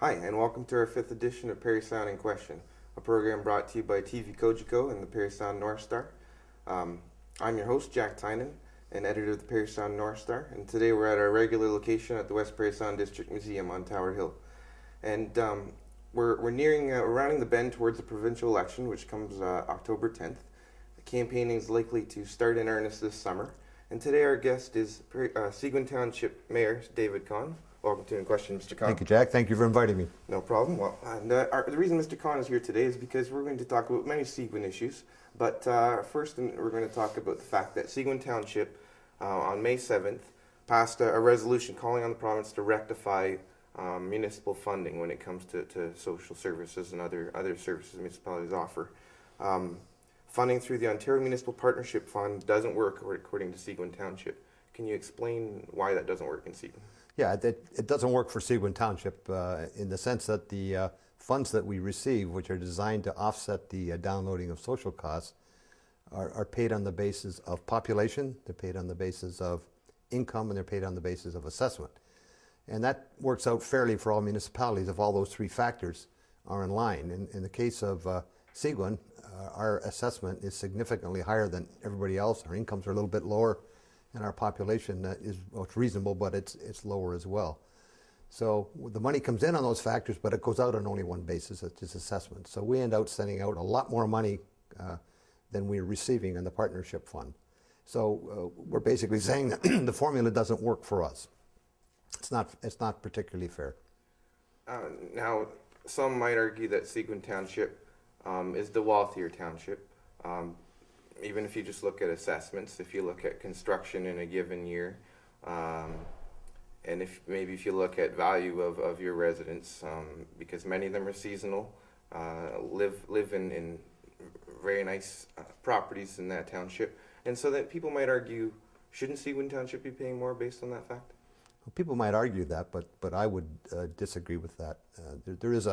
Hi, and welcome to our 5th edition of Parry Sound in Question, a program brought to you by TV Kojiko and the Parry Sound North Star. I'm your host, Jack Tynan, and editor of the Parry Sound North Star, and today we're at our regular location at the West Parry Sound District Museum on Tower Hill. And we're nearing, rounding the bend towards the provincial election, which comes October 10th. The campaigning is likely to start in earnest this summer, and today our guest is Seguin Township Mayor David Conn. Welcome to In Question, Mr. Conn. Thank you, Jack. Thank you for inviting me. No problem. Well, and the reason Mr. Conn is here today is because we're going to talk about many Seguin issues. But first, we're going to talk about the fact that Seguin Township, on May 7th, passed a resolution calling on the province to rectify municipal funding when it comes to social services and other services municipalities offer. Funding through the Ontario Municipal Partnership Fund doesn't work, according to Seguin Township. Can you explain why that doesn't work in Seguin? Yeah, it doesn't work for Seguin Township in the sense that the funds that we receive, which are designed to offset the downloading of social costs, are paid on the basis of population, they're paid on the basis of income, and they're paid on the basis of assessment. And that works out fairly for all municipalities if all those three factors are in line. In the case of Seguin, our assessment is significantly higher than everybody else. Our incomes are a little bit lower, and our population is, well, it's reasonable, but it's lower as well. So the money comes in on those factors, but it goes out on only one basis, it's just assessment. So we end up sending out a lot more money than we're receiving in the partnership fund. So we're basically saying that the formula doesn't work for us. It's not particularly fair. Now, some might argue that Seguin Township is the wealthier township. Even if you just look at assessments, if you look at construction in a given year, and if you look at value of your residents, because many of them are seasonal, live in very nice properties in that township, and so that people might argue, shouldn't Seguin Township be paying more based on that fact? Well, people might argue that, but I would disagree with that. There is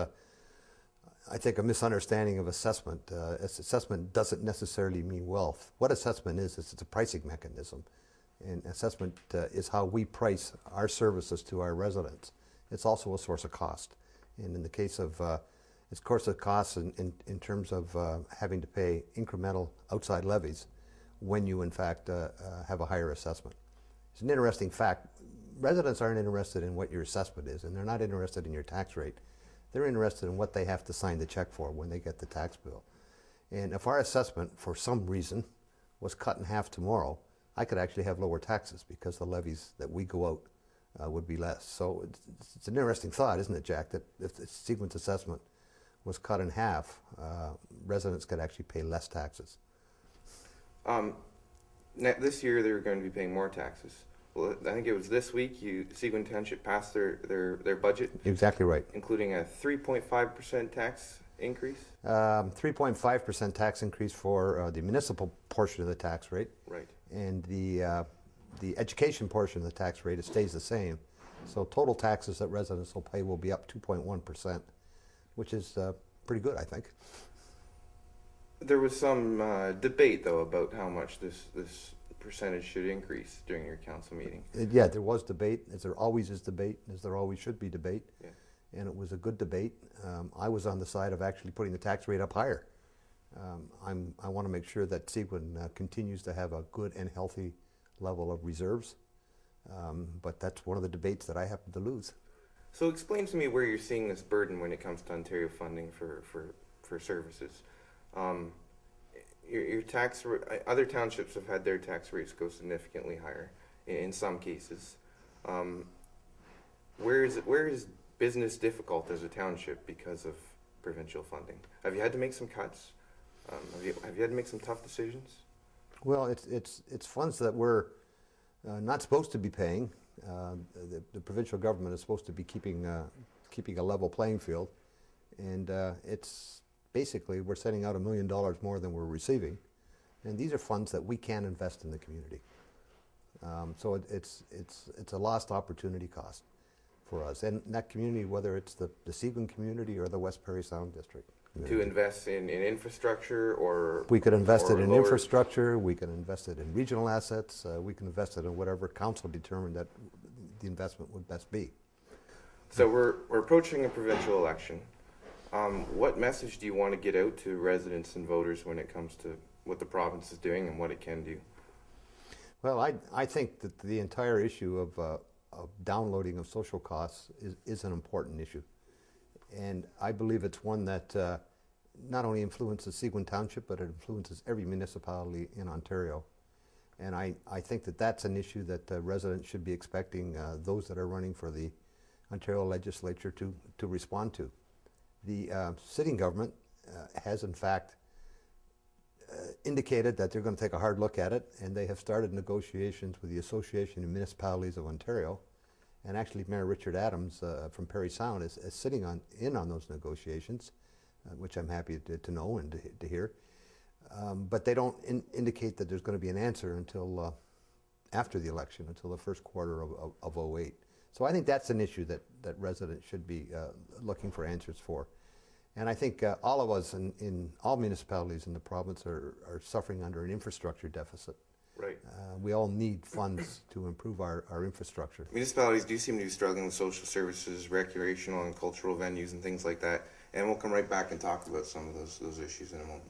I think, a misunderstanding of assessment. Assessment doesn't necessarily mean wealth. What assessment is it's a pricing mechanism. And assessment is how we price our services to our residents. It's also a source of cost. And in the case of, it's source of costs in terms of having to pay incremental outside levies when you, in fact, have a higher assessment. It's an interesting fact. Residents aren't interested in what your assessment is, and they're not interested in your tax rate. They're interested in what they have to sign the check for when they get the tax bill. And if our assessment, for some reason, was cut in half tomorrow, I could actually have lower taxes because the levies that we go out would be less. So it's an interesting thought, isn't it, Jack, that if the Seguin's assessment was cut in half, residents could actually pay less taxes. This year they're going to be paying more taxes. Well, I think it was this week Seguin Township passed their budget. Exactly right. Including a 3.5% tax increase? 3.5% tax increase for the municipal portion of the tax rate. Right. And the education portion of the tax rate, it stays the same. So total taxes that residents will pay will be up 2.1%, which is pretty good, I think. There was some debate, though, about how much this percentage should increase during your council meeting. Yeah, there was debate, as there always is debate, as there always should be debate. Yeah. And it was a good debate. I was on the side of actually putting the tax rate up higher. I want to make sure that Seguin continues to have a good and healthy level of reserves, but that's one of the debates that I happen to lose. So explain to me where you're seeing this burden when it comes to Ontario funding for services. Your tax, other townships have had their tax rates go significantly higher in some cases. Where is business difficult as a township because of provincial funding? Have you had to make some cuts? Have you had to make some tough decisions? Well, it's funds that we're not supposed to be paying. The provincial government is supposed to be keeping a level playing field, and it's basically we're sending out $1 million more than we're receiving, and these are funds that we can invest in the community. So it's a lost opportunity cost for us, and that community, whether it's the Seguin community or the West Parry Sound District. To invest in infrastructure, or we could invest it in lower infrastructure, we could invest it in regional assets, we can invest it in whatever council determined that the investment would best be. So we're approaching a provincial election. What message do you want to get out to residents and voters when it comes to what the province is doing and what it can do? Well, I think that the entire issue of downloading of social costs is an important issue. And I believe it's one that not only influences Seguin Township, but it influences every municipality in Ontario. And I think that that's an issue that residents should be expecting those that are running for the Ontario legislature to respond to. The sitting government has in fact indicated that they're going to take a hard look at it, and they have started negotiations with the Association of Municipalities of Ontario. And actually Mayor Richard Adams from Parry Sound is sitting in on those negotiations, which I'm happy to know and to hear. But they don't indicate that there's going to be an answer until after the election, until the first quarter of 08. So I think that's an issue that residents should be looking for answers for. And I think all of us in all municipalities in the province are suffering under an infrastructure deficit. Right. We all need funds to improve our infrastructure. Municipalities do seem to be struggling with social services, recreational and cultural venues and things like that. And we'll come right back and talk about some of those issues in a moment.